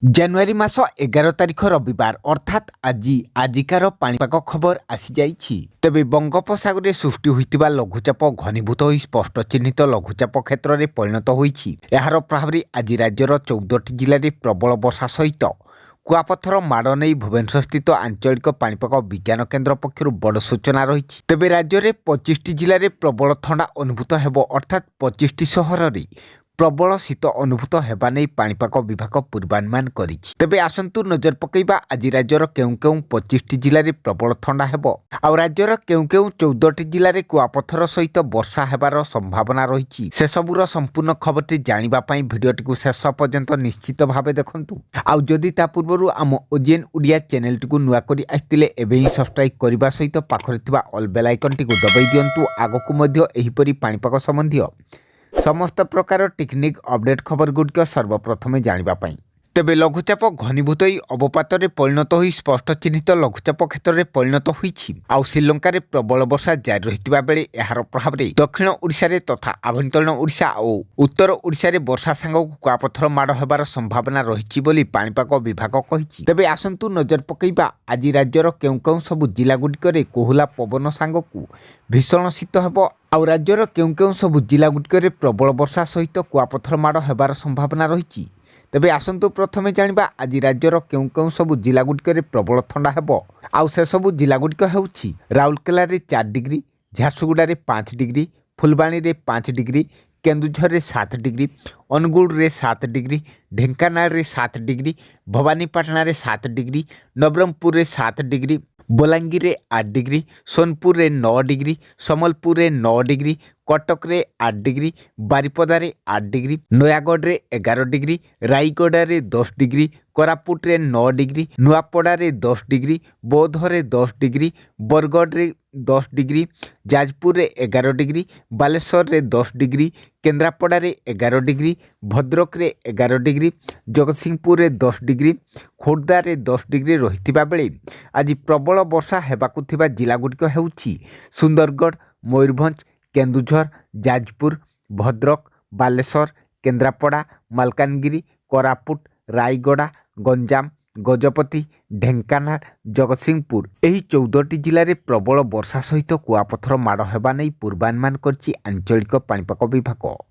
ଜାନୁଆରୀ ମାସ 11 ତାରିଖ ରବିବାର ଅର୍ଥାତ୍ ଆଜିକାର ପାଣିପାଗ ଖବର ଆସିଯାଇଛି। ତେବେ ବଙ୍ଗୋପସାଗରରେ ସୃଷ୍ଟି ହୋଇଥିବା ଲଘୁଚାପ ଘନୀଭୂତ ହୋଇ ସ୍ପଷ୍ଟ ଚିହ୍ନିତ ଲଘୁଚାପ କ୍ଷେତ୍ରରେ ପରିଣତ ହୋଇଛି। ଏହାର ପ୍ରଭାବରେ ଆଜି ରାଜ୍ୟର 14ଟି ଜିଲ୍ଲାରେ ପ୍ରବଳ ବର୍ଷା ସହିତ କୁଆପଥର ମାଡ଼ ନେଇ ଭୁବନେଶ୍ୱରସ୍ଥିତ ଆଞ୍ଚଳିକ ପାଣିପାଗ ବିଜ୍ଞାନ କେନ୍ଦ୍ର ପକ୍ଷରୁ ବଡ଼ ସୂଚନା ରହିଛି। ତେବେ ରାଜ୍ୟରେ 25ଟି ଜିଲ୍ଲାରେ ପ୍ରବଳ ଥଣ୍ଡା ଅନୁଭୂତ ହେବ ଅର୍ଥାତ୍ 25ଟି ସହରରେ ପ୍ରବଳ ଶୀତ ଅନୁଭୂତ ହେବା ନେଇ ପାଣିପାଗ ବିଭାଗ ପୂର୍ବାନୁମାନ କରିଛି। ତେବେ ଆସନ୍ତୁ ନଜର ପକାଇବା ଆଜି ରାଜ୍ୟର କେଉଁ କେଉଁ 25ଟି ଜିଲ୍ଲାରେ ପ୍ରବଳ ଥଣ୍ଡା ହେବ ଆଉ ରାଜ୍ୟର କେଉଁ କେଉଁ 14ଟି ଜିଲ୍ଲାରେ କୁଆପଥର ସହିତ ବର୍ଷା ହେବାର ସମ୍ଭାବନା ରହିଛି। ସେସବୁର ସମ୍ପୂର୍ଣ୍ଣ ଖବରଟି ଜାଣିବା ପାଇଁ ଭିଡ଼ିଓଟିକୁ ଶେଷ ପର୍ଯ୍ୟନ୍ତ ନିଶ୍ଚିତ ଭାବେ ଦେଖନ୍ତୁ। ଆଉ ଯଦି ତା ପୂର୍ବରୁ ଆମ ଓଜିଏନ୍ ଓଡ଼ିଆ ଚ୍ୟାନେଲଟିକୁ ନୂଆ କରି ଆସିଥିଲେ ଏବେ ହିଁ ସବସ୍କ୍ରାଇବ୍ କରିବା ସହିତ ପାଖରେ ଥିବା ଅଲ୍ ବେଲ୍ ଆଇକନ୍ଟିକୁ ଦବାଇ ଦିଅନ୍ତୁ। ଆଗକୁ ମଧ୍ୟ ଏହିପରି ପାଣିପାଗ ସମ୍ବନ୍ଧୀୟ ସମସ୍ତ ପ୍ରକାର ଟେକ୍ନିକ୍ ଅପଡେଟ୍ ଖବରଗୁଡ଼ିକ ସର୍ବପ୍ରଥମେ ଜାଣିବା ପାଇଁ। ତେବେ ଲଘୁଚାପ ଘନୀଭୂତ ହୋଇ ଅବପାତରେ ପରିଣତ ହୋଇ ସ୍ପଷ୍ଟ ଚିହ୍ନିତ ଲଘୁଚାପ କ୍ଷେତ୍ରରେ ପରିଣତ ହୋଇଛି। ଆଉ ଶ୍ରୀଲଙ୍କାରେ ପ୍ରବଳ ବର୍ଷା ଜାରି ରହିଥିବା ବେଳେ ଏହାର ପ୍ରଭାବରେ ଦକ୍ଷିଣ ଓଡ଼ିଶାରେ ତଥା ଆଭ୍ୟନ୍ତରୀଣ ଓଡ଼ିଶା ଓ ଉତ୍ତର ଓଡ଼ିଶାରେ ବର୍ଷା ସାଙ୍ଗକୁ କୁଆପଥର ମାଡ଼ ହେବାର ସମ୍ଭାବନା ରହିଛି ବୋଲି ପାଣିପାଗ ବିଭାଗ କହିଛି। ତେବେ ଆସନ୍ତୁ ନଜର ପକାଇବା ଆଜି ରାଜ୍ୟର କେଉଁ କେଉଁ ସବୁ ଜିଲ୍ଲାଗୁଡ଼ିକରେ କୋହଲା ପବନ ସାଙ୍ଗକୁ ଭୀଷଣ ଶୀତ ହେବ ଆଉ ରାଜ୍ୟର କେଉଁ କେଉଁ ସବୁ ଜିଲ୍ଲାଗୁଡ଼ିକରେ ପ୍ରବଳ ବର୍ଷା ସହିତ କୁଆପଥର ମାଡ଼ ହେବାର ସମ୍ଭାବନା ରହିଛି। ତେବେ ଆସନ୍ତୁ ପ୍ରଥମେ ଜାଣିବା ଆଜି ରାଜ୍ୟର କେଉଁ କେଉଁ ସବୁ ଜିଲ୍ଲାଗୁଡ଼ିକରେ ପ୍ରବଳ ଥଣ୍ଡା ହେବ ଆଉ ସେସବୁ ଜିଲ୍ଲାଗୁଡ଼ିକ ହେଉଛି ରାଉରକେଲାରେ 4 ଡିଗ୍ରୀ, ଝାରସୁଗୁଡ଼ାରେ 5 ଡିଗ୍ରୀ, ଫୁଲବାଣୀରେ 5 ଡିଗ୍ରୀ, କେନ୍ଦୁଝରରେ 7 ଡିଗ୍ରୀ, ଅନୁଗୁଳରେ 7 ଡିଗ୍ରୀ, ଢେଙ୍କାନାଳରେ 7 ଡିଗ୍ରୀ, ଭବାନୀପାଟଣାରେ 7 ଡିଗ୍ରୀ, ନବରଙ୍ଗପୁରରେ 7 ଡିଗ୍ରୀ, ବଲାଙ୍ଗୀରରେ 8 ଡିଗ୍ରୀ, ସୋନପୁରରେ 9 ଡିଗ୍ରୀ, ସମ୍ବଲପୁରରେ 9 ଡିଗ୍ରୀ, କଟକରେ 8 ଡିଗ୍ରୀ, ବାରିପଦାରେ 8 ଡିଗ୍ରୀ, ନୟାଗଡ଼ରେ 11 ଡିଗ୍ରୀ, ରାୟଗଡ଼ାରେ 10 ଡିଗ୍ରୀ, କୋରାପୁଟରେ 9 ଡିଗ୍ରୀ, ନୂଆପଡ଼ାରେ 10 ଡିଗ୍ରୀ, ବୌଦ୍ଧରେ 10 ଡିଗ୍ରୀ, ବରଗଡ଼ରେ 10 ଡିଗ୍ରୀ, ଯାଜପୁରରେ 11 ଡିଗ୍ରୀ, ବାଲେଶ୍ୱରରେ 10 ଡିଗ୍ରୀ, କେନ୍ଦ୍ରାପଡ଼ାରେ 11 ଡିଗ୍ରୀ, ଭଦ୍ରକରେ 11 ଡିଗ୍ରୀ, ଜଗତସିଂହପୁରରେ 10 ଡିଗ୍ରୀ, ଖୋର୍ଦ୍ଧାରେ 10 ଡିଗ୍ରୀ ରହିଥିବା ବେଳେ ଆଜି ପ୍ରବଳ ବର୍ଷା ହେବାକୁ ଥିବା ଜିଲ୍ଲାଗୁଡ଼ିକ ହେଉଛି ସୁନ୍ଦରଗଡ଼, ମୟୂରଭଞ୍ଜ, କେନ୍ଦୁଝର, ଯାଜପୁର, ଭଦ୍ରକ, ବାଲେଶ୍ୱର, କେନ୍ଦ୍ରାପଡ଼ା, ମାଲକାନଗିରି, କୋରାପୁଟ, ରାୟଗଡ଼ା, ଗଞ୍ଜାମ, ଗଜପତି, ଢେଙ୍କାନାଳ, ଜଗତସିଂହପୁର ଏହି 14ଟି ଜିଲ୍ଲାରେ ପ୍ରବଳ ବର୍ଷା ସହିତ କୁଆପଥର ମାଡ଼ ହେବା ନେଇ ପୂର୍ବାନୁମାନ କରିଛି ଆଞ୍ଚଳିକ ପାଣିପାଗ ବିଭାଗ।